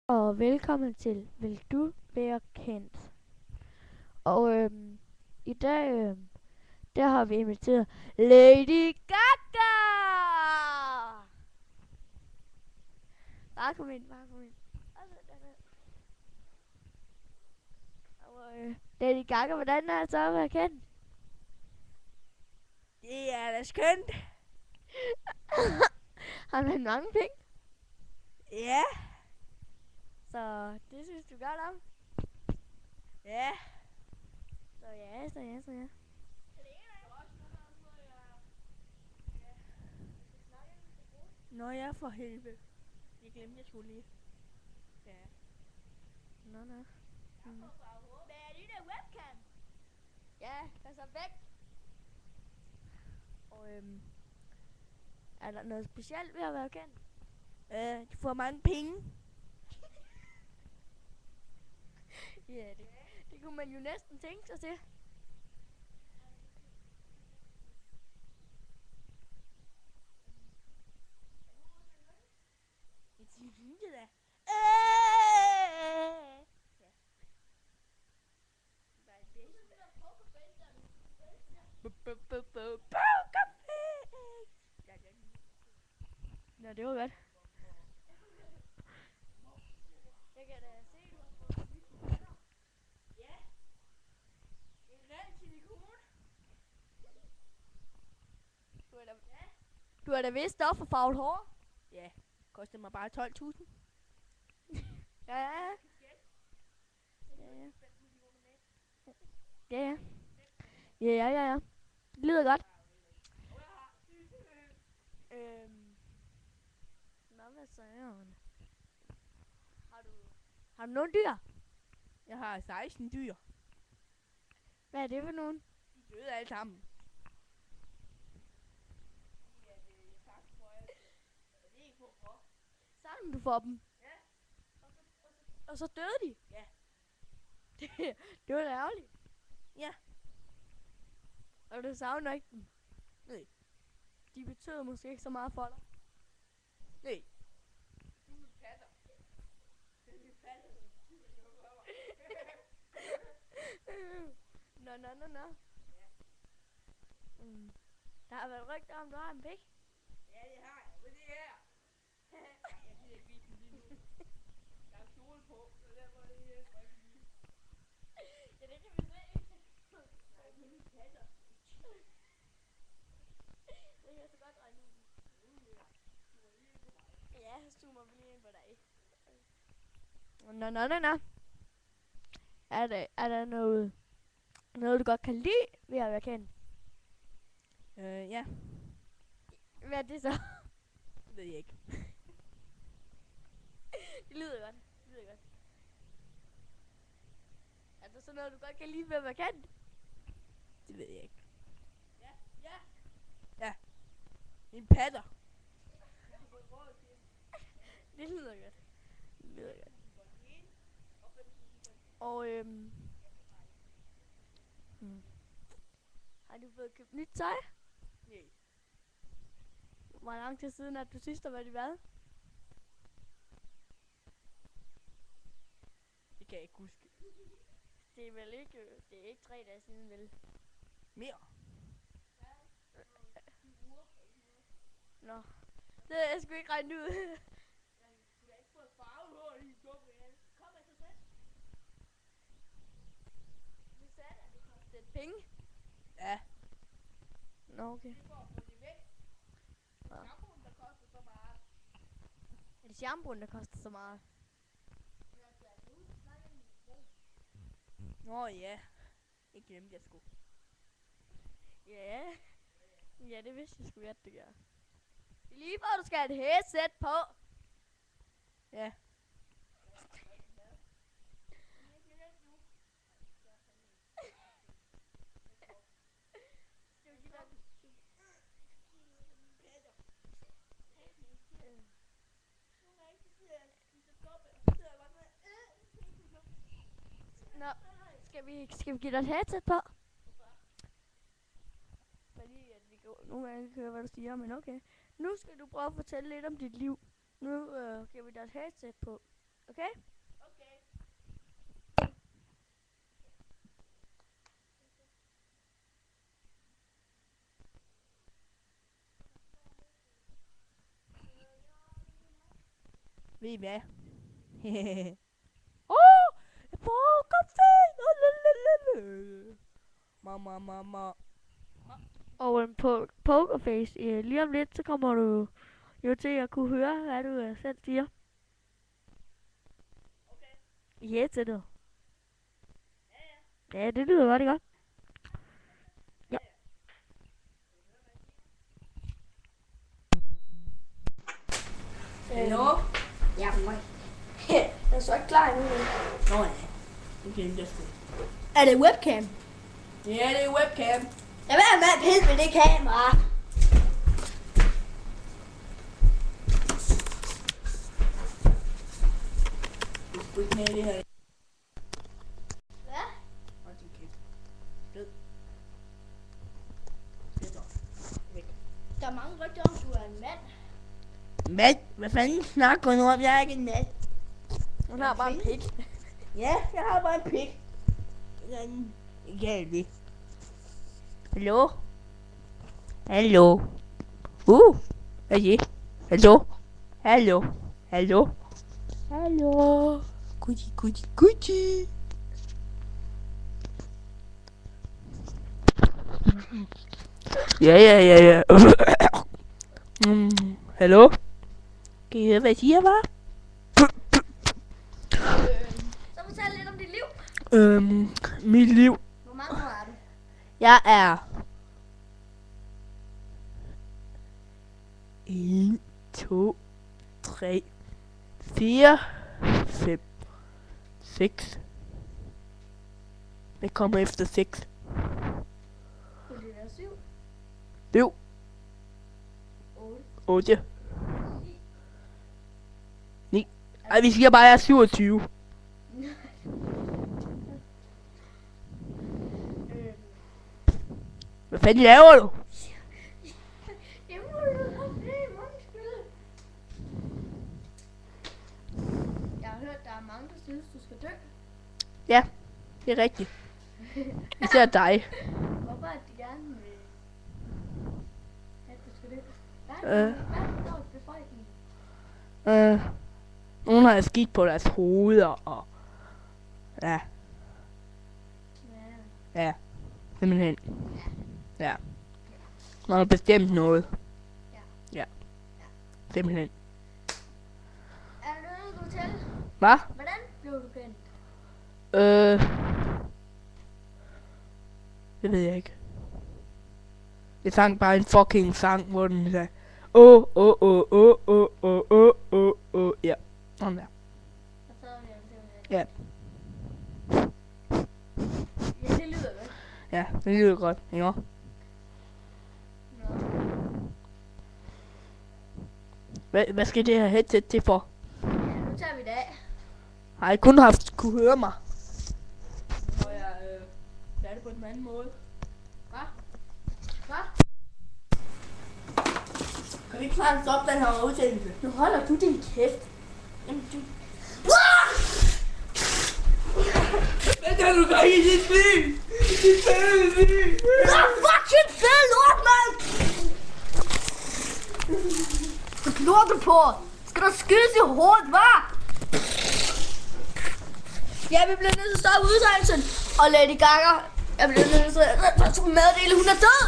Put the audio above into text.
Og velkommen til Vil du være kendt? Og i dag der har vi inviteret Lady Gaga! Bare kom ind, bare kom ind. Og, Lady Gaga, hvordan er det så at være kendt? Det er da skønt. Har man mange penge? Ja, Så det synes du godt om? ja. Så ja. Nå ja, for helvede. Det glemte jeg skulle lige. Ja. Nå. Hvad er det der webcam? Ja, pas så væk. Og er der noget specielt ved at være kendt? Du får mange penge. Ja, det kunne man jo næsten tænke sig til. Det synes jeg da. Ja. Hvad er det? Nå, det var godt. Jeg kan da se, du har fået nyt tænder. Ja. En ren silikon. Du har da vist stof for farvet hår. Ja, koster mig bare 12.000. Ja. Ja. Ja. Det lyder godt. Nå, hvad sagde han? Har du nogle dyr? Jeg har 16 dyr. Hvad er det for nogen? De døde alle sammen. Sang du for dem? Ja. Og så døde de? Ja. Det var da ærgerligt. Ja. Og du savner ikke dem? Nej. De betød måske ikke så meget for dig. Nej. Du er patter. Det er patter. Nå. Der har været rygter om, du har en pik. Ja, det har jeg. Hvad det her? Nej, jeg gider ikke vise den lige nu. Jeg har kjole på, så derfor er det her ikke lige. Ja, det kan vi se. Nej, det er min patter. Det kan jeg så godt regne ud. Ja, så zoomer vi lige ind på dig. Nå. Er der noget du godt kan lide ved at være kendt? Ja. Hvad er det så? Det ved jeg ikke. Det lyder godt. Er der så noget du godt kan lide ved at være kendt? Det ved jeg ikke. Ja. Min patter. Det lyder godt. Og har du fået købt nyt tøj? Nej. Hvor lang tid siden at du sidst har været i hvad? Det kan jeg ikke huske. Det er vel ikke 3 dage siden, vel? Mere. Nå. Det er jeg sgu ikke regnet ud. Du har ikke fået farvet hår i dumme igen. Kom af sig selv. Du sagde at det kostede penge. Ja. Nå, okay. Det er for at få det væk. Ja. Shampooen, der koster så meget. Er det shampooen, der koster så meget? Nå ja. Det glemte jeg sgu. Ja. Ja, det vidste jeg sgu godt, det gør. Det er lige hvor du skal have et headset på. Ja. Nå, skal vi give dig et headset på? Fordi at vi kan nogle gange ikke høre, hvad du siger, men okay. Nu skal du prøve at fortælle lidt om dit liv. Nu giver vi dig et headset på. Okay? Okay. Ved I hvad? Pokerface! Mamma. Og på Pokerface, lige om lidt, så kommer du jo til at kunne høre, hvad du selv siger. Okay. I headsetet. Ja. Ja, det lyder rigtig godt. Ja. Hallo? Ja, mig. Jeg er så ikke klar endnu. Nå ja. Det glemte jeg sgu. Er det webcam? Ja, det er webcam. Jeg vil med at pille med det kamera. Du er sgu ikke med i det her. Hvad? Hold din kæft. Død. Fedt nok. Væk. Der er mange rygter om, du er en mand. Mand? Hvad fanden snakker du nu om? Jeg er ikke en mand. Hun har bare en pik. Ja, jeg har bare en pik. Ikke det. Hallo? Hallo? Hvad er det? Hallo? Hallo? Hallo? Hallo? Gucci. Ja. Hallo? Kan I høre, hvad jeg siger, hva'? Så fortæl lidt om dit liv. Mit liv. Hvor mange år er du? Jeg er 1, 2, 3, 4, 5, 6. Hvad kommer efter 6? Kunne det være 7? 7, 8? 8, 9. Ej, vi siger bare, at jeg er 27. Hvad fanden laver du? Jeg må jo have det, undskyld. Jeg har hørt, der er mange, der synes, du skal dø. Ja, det er rigtigt. Især dig. Hvorfor er de gerne vil, at du skal dø? Hvad er befolkningen? Nogen har skidt på deres hoveder, og ja, Ja. simpelthen. Ja. Man har bestemt noget. Ja. Simpelthen. Er der noget, du fortælle? Hvad? Hvordan blev du kendt? Det ved jeg ikke. Jeg sang bare en fucking sang, hvor den sagde ja. Sådan der. Og så er det Ja. Ja, det lyder godt. Ja, det lyder godt, ikke? Nå. Hvad skal det her headset til for? Ja, nu tager vi det af. Har I kun haft kunne høre mig? Nå ja, hvad er det på den anden måde? Hvad? Kan vi ikke snart stoppe den her udsendelse? Nu holder du din kæft. Jamen, du... Hvad er du gang i dit liv? Dit fede liv! Fucking fed lort, mand! Du knurker på. Skal der skydes i hovedet, hva'? Ja, vi bliver nødt til at stoppe udsendelsen. Og Lady Gaga, jeg bliver nødt til at meddele, hun er død.